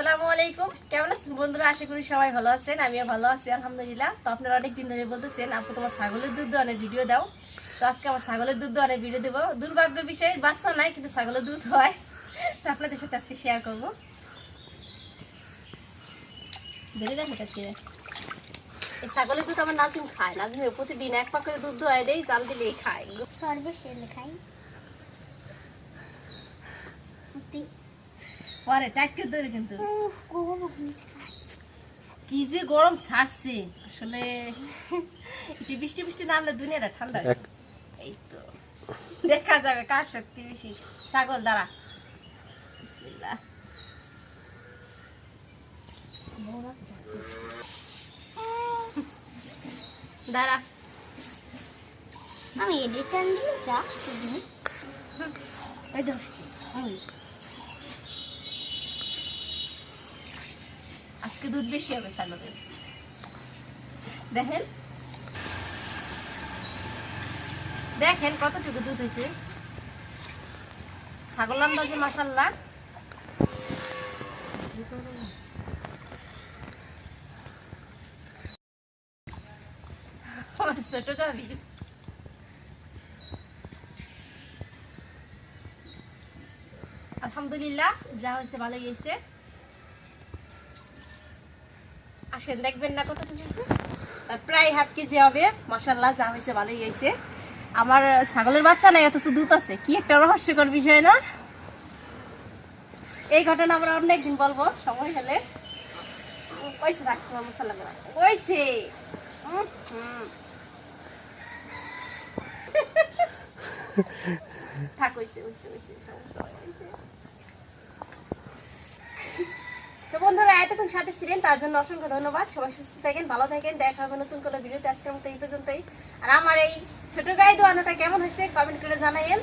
আসসালামু আলাইকুম। কেমন আছেন বন্ধুরা? আশা করি সবাই ভালো আছেন। আমিও ভালো আছি আলহামদুলিল্লাহ। তো আপনারা অনেকদিন ধরে বলতেছেন আপু তোমার ছাগলের দুধ দোয়ানের ভিডিও দাও। তো আজকে আমার ছাগলের দুধ দোয়ানের ভিডিও দেবো। দুর্ভাগ্যের বিষয় বাচ্চা নাই, কিন্তু ছাগলের দুধ হয়। তো আপনাদের সাথে আজকে শেয়ার করবো। ধরে দেখো এই ছাগলের দুধ আমার নাজিম খায়। নাজিমের প্রতিদিন এক পাক করে দুধ দোয়াই দেয়, জাল দিলেই খায়। পরে টাইট করে ধরে কিন্তু কি যে গরম ছাড়ছে আসলে। বৃষ্টি বৃষ্টি নামলে দুনিয়াটা ঠান্ডা। এই তো দেখা যাবে কার শক্তি বেশি। ছাগল দাঁড়া, বিসমিল্লাহ। দাঁড়া, আমি এডিটর দিই যা ওই দোষ আজকে দুধ বেশি হবে ছাগলের। দেখেন দেখেন কতটুকু দুধ হয়েছে। ছাগল আন্দাজে মাশাআল্লাহ। ছোট গাভী। আলহামদুলিল্লাহ, যা হয়েছে ভালোই হয়েছে। আসেন দেখবেন না কতটুকু হয়েছে। প্রায় হাফ কেজি হবে। মাশাআল্লাহ, যা হয়েছে ভালোই হয়েছে। আমার ছাগলের বাচ্চা নাই, অথচ দুধ আছে। কি একটা রহস্যকর বিষয় না? এই ঘটনা আমরা অনেকদিন বলবো সময় হলে। ওইছে রাখতে মশলা করা ওইছে। থাক ওইছে ওইছে ওইছে সমস্যা হয়েছে। তো বন্ধুরা এতক্ষণ সাথে ছিলেন তার জন্য অসংখ্য ধন্যবাদ। সবাই সুস্থ থাকেন, ভালো থাকেন। দেখা হবে নতুন কোনো ভিডিওতে। আজকের মতো এই পর্যন্তই। আর আমার এই ছোট গাই দোয়ানোটা কেমন হয়েছে কমেন্ট করে জানাইয়েন।